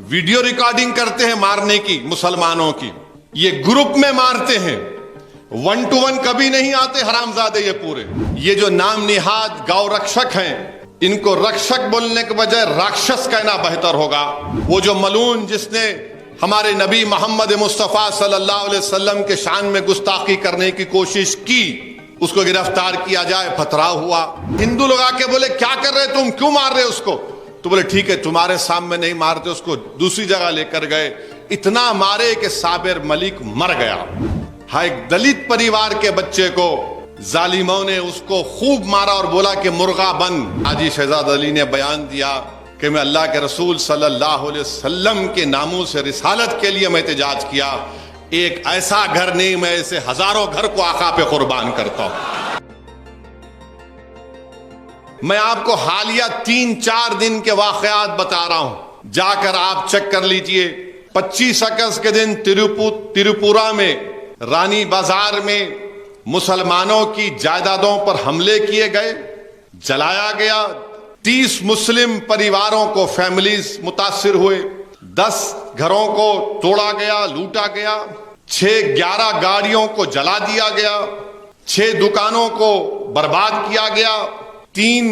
Video recording کرتے ہیں مارنے کی مسلمانوں کی، یہ گروپ میں مارتے ہیں، 1 to 1 کبھی نہیں آتے حرامزادے یہ پورے۔ یہ جو نام نہاد گاؤ رکشک ہیں، ان کو رکشک بولنے کے بجائے راکشس کہنا بہتر ہوگا۔ وہ جو ملعون جس نے ہمارے نبی محمد مصطفیٰ صلی اللہ علیہ وسلم کے شان میں گستاخی کرنے کی کوشش کی، اس کو گرفتار کیا جائے، پتھراؤ ہوا۔ ہندو لوگ آ کے بولے کیا کر رہے تم، کیوں مار رہے اس کو؟ تو بولے ٹھیک ہے تمہارے سامنے نہیں مارتے، اس کو دوسری جگہ لے کر گئے، اتنا مارے کہ صابر ملک مر گیا۔ ہاں، ایک دلت پریوار کے بچے کو ظالموں نے اس کو خوب مارا اور بولا کہ مرغا بن۔ حاجی شہزاد علی نے بیان دیا کہ میں اللہ کے رسول صلی اللہ علیہ وسلم کے ناموس رسالت کے لیے میں احتجاج کیا، ایک ایسا گھر نہیں، میں ایسے ہزاروں گھر کو آقا پہ قربان کرتا ہوں۔ میں آپ کو حالیہ 3-4 دن کے واقعات بتا رہا ہوں، جا کر آپ چیک کر لیجئے۔ 25 اگست کے دن تریپورہ میں رانی بازار میں مسلمانوں کی جائیدادوں پر حملے کیے گئے، جلایا گیا، 30 مسلم پریواروں کو فیملیز متاثر ہوئے، 10 گھروں کو توڑا گیا، لوٹا گیا، 11 گاڑیوں کو جلا دیا گیا، 6 دکانوں کو برباد کیا گیا، 3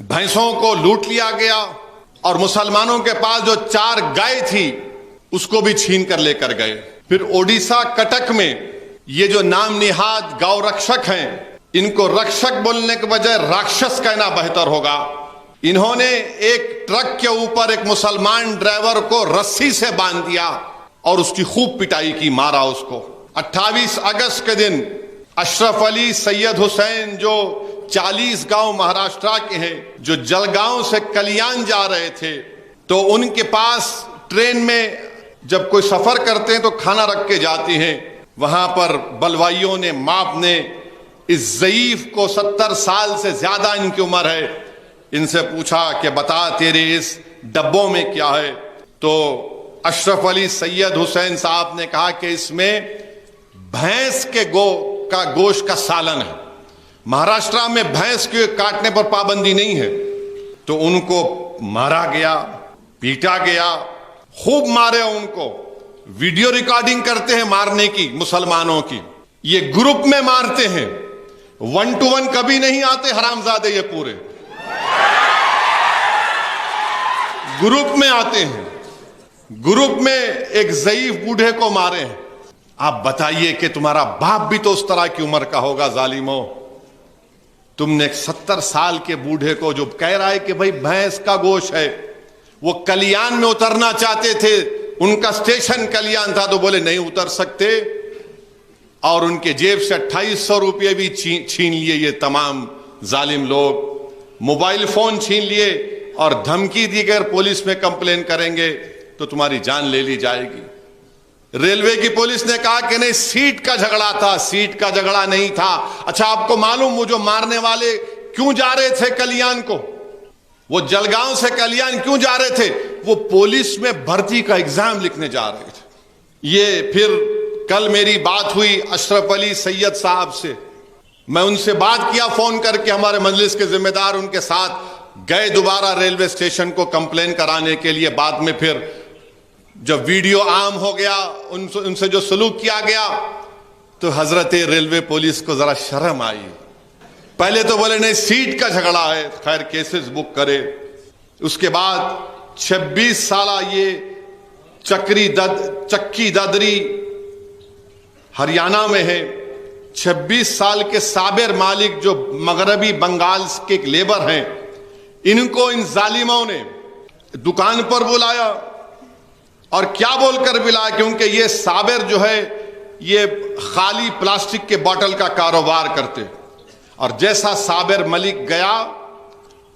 بھینسوں کو لوٹ لیا گیا، اور مسلمانوں کے پاس جو 4 گائے تھی اس کو بھی چھین کر لے کر گئے۔ پھر اوڈیشہ کٹک میں یہ جو نام نہاد گاؤ رکشک ہیں، ان کو رکشک بولنے کے بجائے راکشس کہنا بہتر ہوگا۔ انہوں نے ایک ٹرک کے اوپر ایک مسلمان ڈرائیور کو رسی سے باندھ دیا اور اس کی خوب پٹائی کی، مارا اس کو۔ 28 اگست کے دن اشرف علی سید حسین جو 40 گاؤں مہاراشٹرا کے ہیں، جو جلگاؤں سے کلیان جا رہے تھے، تو ان کے پاس ٹرین میں جب کوئی سفر کرتے ہیں تو کھانا رکھ کے جاتی ہیں، وہاں پر بلوائیوں نے، ماپ نے اس ضعیف کو، 70 سال سے زیادہ ان کی عمر ہے، ان سے پوچھا کہ بتا تیرے اس ڈبوں میں کیا ہے؟ تو اشرف علی سید حسین صاحب نے کہا کہ اس میں بھینس کے گوشت کا سالن ہے، مہاراشٹرا میں بھینس کے کاٹنے پر پابندی نہیں ہے۔ تو ان کو مارا گیا، پیٹا گیا، خوب مارے ان کو۔ ویڈیو ریکارڈنگ کرتے ہیں مارنے کی مسلمانوں کی، یہ گروپ میں مارتے ہیں، 1 to 1 کبھی نہیں آتے حرامزادے یہ پورے، گروپ میں آتے ہیں۔ گروپ میں ایک ضعیف بوڑھے کو مارے ہیں۔ آپ بتائیے کہ تمہارا باپ بھی تو اس طرح کی عمر کا ہوگا ظالموں، تم نے 70 سال کے بوڑھے کو جو کہہ رہا ہے کہ بھائی بھینس کا گوشت ہے، وہ کلیان میں اترنا چاہتے تھے، ان کا سٹیشن کلیان تھا، تو بولے نہیں اتر سکتے، اور ان کے جیب سے 2800 روپے بھی چھین لیے یہ تمام ظالم لوگ، موبائل فون چھین لیے، اور دھمکی دی کہ اگر پولیس میں کمپلین کریں گے تو تمہاری جان لے لی جائے گی۔ ریلوے کی پولیس نے کہا کہ نہیں، سیٹ کا جھگڑا تھا، سیٹ کا جھگڑا نہیں تھا۔ اچھا، آپ کو معلوم وہ جو مارنے والے کیوں جا رہے تھے کلیان کو، وہ جلگاؤں سے کلیان کیوں جا رہے تھے؟ وہ پولیس میں بھرتی کا ایگزام لکھنے جا رہے تھے۔ یہ پھر کل میری بات ہوئی اشرف علی سید صاحب سے، میں ان سے بات کیا فون کر کے، ہمارے مجلس کے ذمہ دار ان کے ساتھ گئے دوبارہ ریلوے اسٹیشن کو کمپلین کرانے کے لیے۔ بعد میں پھر جب ویڈیو عام ہو گیا، ان سے جو سلوک کیا گیا، تو حضرت ریلوے پولیس کو ذرا شرم آئی۔ پہلے تو بولے نہیں، سیٹ کا جھگڑا ہے، خیر کیسز بک کرے۔ اس کے بعد 26 سالہ یہ چکی ددری ہریانہ میں ہے، 26 سال کے صابر مالک جو مغربی بنگال کے ایک لیبر ہیں، ان کو ان ظالموں نے دکان پر بلایا، اور کیا بول کر بلایا؟ کیونکہ یہ صابر جو ہے یہ خالی پلاسٹک کے باٹل کا کاروبار کرتے، اور جیسا صابر ملک گیا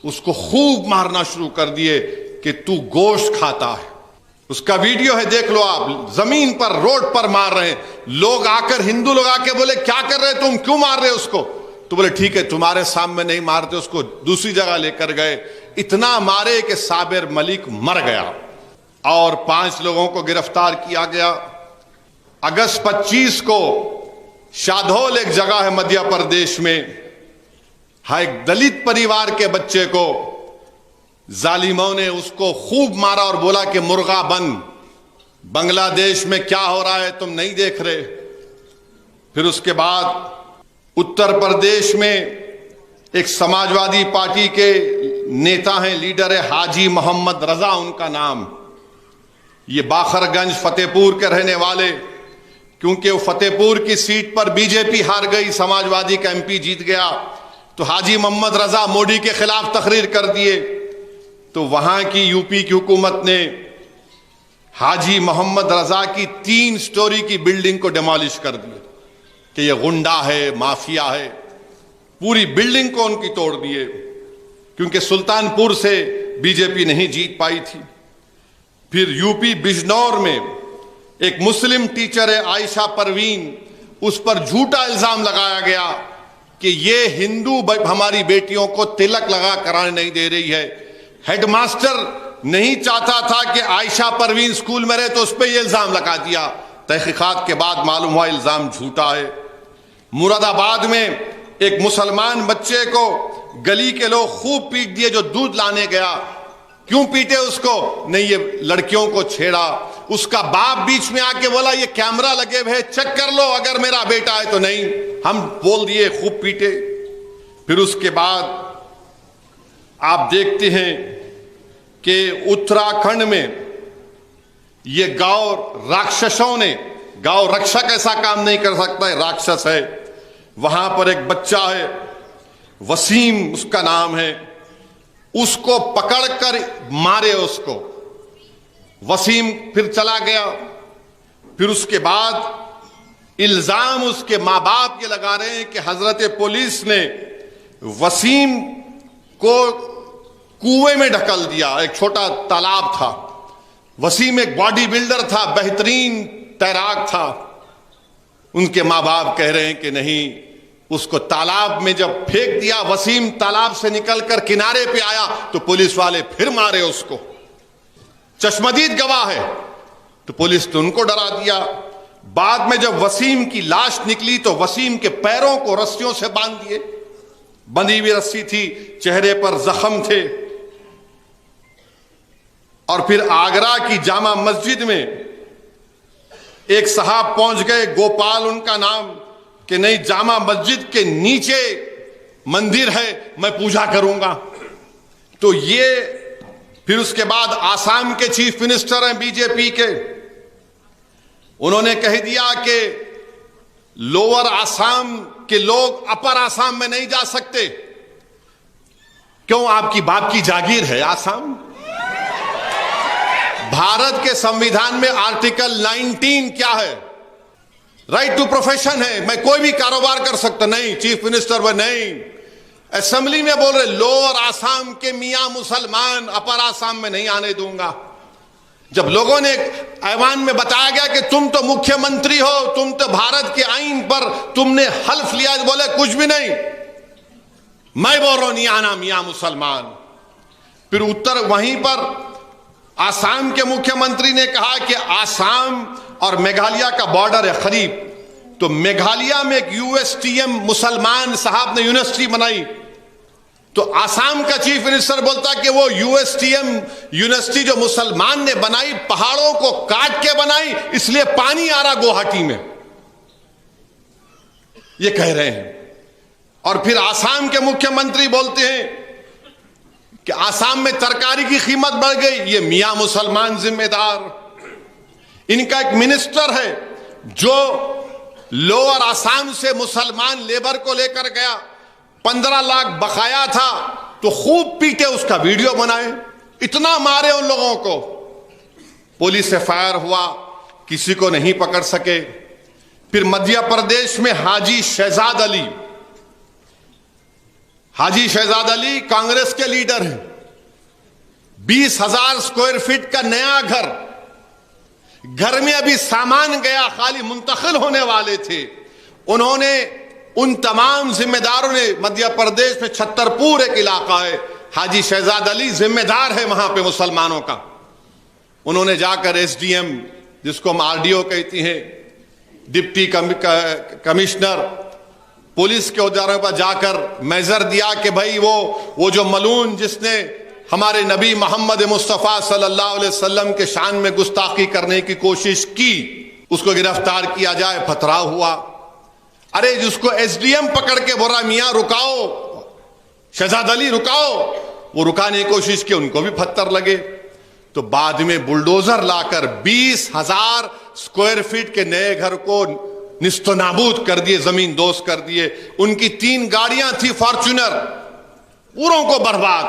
اس کو خوب مارنا شروع کر دیے کہ تو گوشت کھاتا ہے۔ اس کا ویڈیو ہے، دیکھ لو آپ، زمین پر روڈ پر مار رہے ہیں لوگ آ کر، ہندو لوگ آ کے بولے کیا کر رہے تم، کیوں مار رہے اس کو؟ تو بولے ٹھیک ہے تمہارے سامنے نہیں مارتے، اس کو دوسری جگہ لے کر گئے، اتنا مارے کہ صابر ملک مر گیا، اور 5 لوگوں کو گرفتار کیا گیا۔ اگست 25 کو شادھول ایک جگہ ہے مدھیہ پردیش میں، ایک دلت پریوار کے بچے کو ظالموں نے اس کو خوب مارا اور بولا کہ مرغا بن، بنگلہ دیش میں کیا ہو رہا ہے تم نہیں دیکھ رہے؟ پھر اس کے بعد اتر پردیش میں ایک سماجوادی پارٹی کے نیتا ہیں، لیڈر ہے حاجی محمد رضا ان کا نام. یہ باخر گنج فتح پور کے رہنے والے، کیونکہ وہ فتح پور کی سیٹ پر بی جے پی ہار گئی، سماجوادی کا ایم پی جیت گیا، تو حاجی محمد رضا مودی کے خلاف تقریر کر دیے. تو وہاں کی یو پی کی حکومت نے حاجی محمد رضا کی 3 سٹوری کی بلڈنگ کو ڈیمالش کر دیا کہ یہ غنڈہ ہے، مافیا ہے. پوری بلڈنگ کو ان کی توڑ دیے، کیونکہ سلطان پور سے بی جے پی نہیں جیت پائی تھی. پھر یو پی بجنور میں ایک مسلم ٹیچر ہے عائشہ پروین، اس پر جھوٹا الزام لگایا گیا کہ یہ ہندو ہماری بیٹیوں کو تلک لگا کرانے نہیں دے رہی ہے. ہیڈ ماسٹر نہیں چاہتا تھا کہ عائشہ پروین اسکول میں رہے تو اس پہ یہ الزام لگا دیا. تحقیقات کے بعد معلوم ہوا الزام جھوٹا ہے. مراد آباد میں ایک مسلمان بچے کو گلی کے لوگ خوب پیٹ دیے جو دودھ لانے گیا. کیوں پیٹے اس کو؟ نہیں یہ لڑکیوں کو چھیڑا. اس کا باپ بیچ میں آ کے بولا یہ کیمرہ لگے ہوئے چیک کر لو اگر میرا بیٹا ہے تو. نہیں، ہم بول دیے، خوب پیٹے. پھر اس کے بعد آپ دیکھتے ہیں کہ اتراکھنڈ میں یہ گاؤں راکشسوں نے، گاؤں رکشک ایسا کام نہیں کر سکتا ہے، راکشس ہے. وہاں پر ایک بچہ ہے وسیم اس کا نام ہے، اس کو پکڑ کر مارے اس کو. وسیم پھر چلا گیا. پھر اس کے بعد الزام اس کے ماں باپ یہ لگا رہے ہیں کہ حضرت پولیس نے وسیم کو کنویں میں ڈھکل دیا. ایک چھوٹا تالاب تھا. وسیم ایک باڈی بلڈر تھا، بہترین تیراک تھا. ان کے ماں باپ کہہ رہے ہیں کہ نہیں، اس کو تالاب میں جب پھینک دیا، وسیم تالاب سے نکل کر کنارے پہ آیا تو پولیس والے پھر مارے اس کو. چشمدید گواہ ہے تو پولیس نے ان کو ڈرا دیا. بعد میں جب وسیم کی لاش نکلی تو وسیم کے پیروں کو رسیوں سے باندھ دیے، بندھی ہوئی رسی تھی، چہرے پر زخم تھے. اور پھر آگرہ کی جامع مسجد میں ایک صاحب پہنچ گئے، گوپال ان کا نام، کہ نہیں جامع مسجد کے نیچے مندر ہے، میں پوجا کروں گا. تو یہ پھر اس کے بعد آسام کے چیف منسٹر ہیں بی جے پی کے، انہوں نے کہہ دیا کہ لوور آسام کے لوگ اپر آسام میں نہیں جا سکتے. کیوں؟ آپ کی باپ کی جاگیر ہے آسام. بھارت کے سمویدھان میں آرٹیکل 19 کیا ہے؟ رائٹ ٹو پروفیشن ہے، میں کوئی بھی کاروبار کر سکتا. نہیں، چیف منسٹر وہ نہیں، اسمبلی میں بول رہے لوور آسام کے میاں مسلمان اپر آسام میں نہیں آنے دوں گا. جب لوگوں نے ایوان میں بتایا گیا کہ تم تو مکھیہ منتری ہو، تم تو بھارت کے آئین پر تم نے حلف لیا، بولے کچھ بھی نہیں، میں بول رہا ہوں نہیں آنا میاں مسلمان. پھر وہیں پر آسام کے مکھیہ منتری نے کہا کہ آسام اور میگھالیہ کا بارڈر ہے قریب، تو میگھالیہ میں ایک یو ایس ٹی ایم مسلمان صاحب نے یونیورسٹی بنائی. تو آسام کا چیف منسٹر بولتا کہ وہ U S T M university جو مسلمان نے بنائی پہاڑوں کو کاٹ کے بنائی، اس لیے پانی آ رہا گوہاٹی میں، یہ کہہ رہے ہیں. اور پھر آسام کے مکھیہ منتری بولتے ہیں کہ آسام میں ترکاری کی قیمت بڑھ گئی، یہ میاں مسلمان ذمہ دار. ان کا ایک منسٹر ہے جو لوور آسام سے مسلمان لیبر کو لے کر گیا، 15 لاکھ بقایا تھا تو خوب پیٹے، اس کا ویڈیو بنائے، اتنا مارے ان لوگوں کو. پولیس سے فائر ہوا، کسی کو نہیں پکڑ سکے. پھر مدھیہ پردیش میں حاجی شہزاد علی، حاجی شہزاد علی کانگریس کے لیڈر ہیں. 20,000 اسکوائر فٹ کا نیا گھر میں ابھی سامان گیا، خالی منتقل ہونے والے تھے. انہوں نے ان تمام ذمہ داروں نے، مدھیہ پردیش میں چھتر پور ایک علاقہ ہے، حاجی شہزاد علی ذمہ دار ہے وہاں پہ مسلمانوں کا. انہوں نے جا کر ایس ڈی ایم، جس کو ہم آر ڈی او کہتی ہیں، ڈپٹی کمشنر، پولیس کے اداروں پر جا کر میجر دیا کہ بھائی وہ جو ملون جس نے ہمارے نبی محمد مصطفیٰ صلی اللہ علیہ وسلم کے شان میں گستاخی کرنے کی کوشش کی، اس کو گرفتار کیا جائے، پتھراؤ ہوا۔ ارے جس کو ایس ڈی ایم پکڑ کے بولا میاں رکاؤ، شہزاد علی رکاؤ، وہ رکانے کی کوشش کی، ان کو بھی پتھر لگے۔ تو بعد میں بلڈوزر لا کر 20,000 اسکوائر فٹ کے نئے گھر کو نست و نابود کر دیے، زمین دوز کر دیے۔ ان کی 3 گاڑیاں تھی فارچونر، پوروں کو برباد۔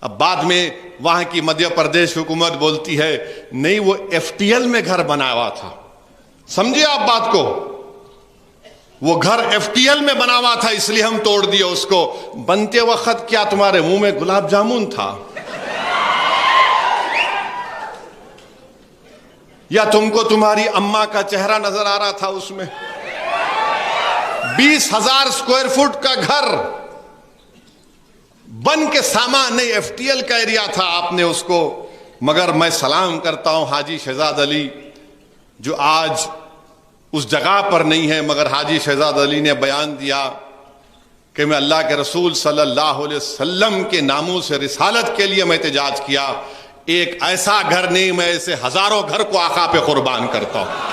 اب بعد میں وہاں کی مدھیہ پردیش حکومت بولتی ہے نہیں وہ ایف ٹی ایل میں گھر بنا ہوا تھا۔ سمجھے آپ بات کو؟ وہ گھر ایف ٹی ایل میں بنا ہوا تھا اس لیے ہم توڑ دیے اس کو۔ بنتے وقت کیا تمہارے منہ میں گلاب جامن تھا یا تم کو تمہاری اماں کا چہرہ نظر آ رہا تھا اس میں؟ 20,000 اسکوائر فٹ کا گھر بن کے سامان نہیں، ایف ٹی ایل کا ایریا تھا، آپ نے اس کو۔ مگر میں سلام کرتا ہوں حاجی شہزاد علی جو آج اس جگہ پر نہیں ہے، مگر حاجی شہزاد علی نے بیان دیا کہ میں اللہ کے رسول صلی اللہ علیہ وسلم کے ناموس رسالت کے لیے میں احتجاج کیا۔ ایک ایسا گھر نہیں، میں ایسے ہزاروں گھر کو آقا پہ قربان کرتا ہوں۔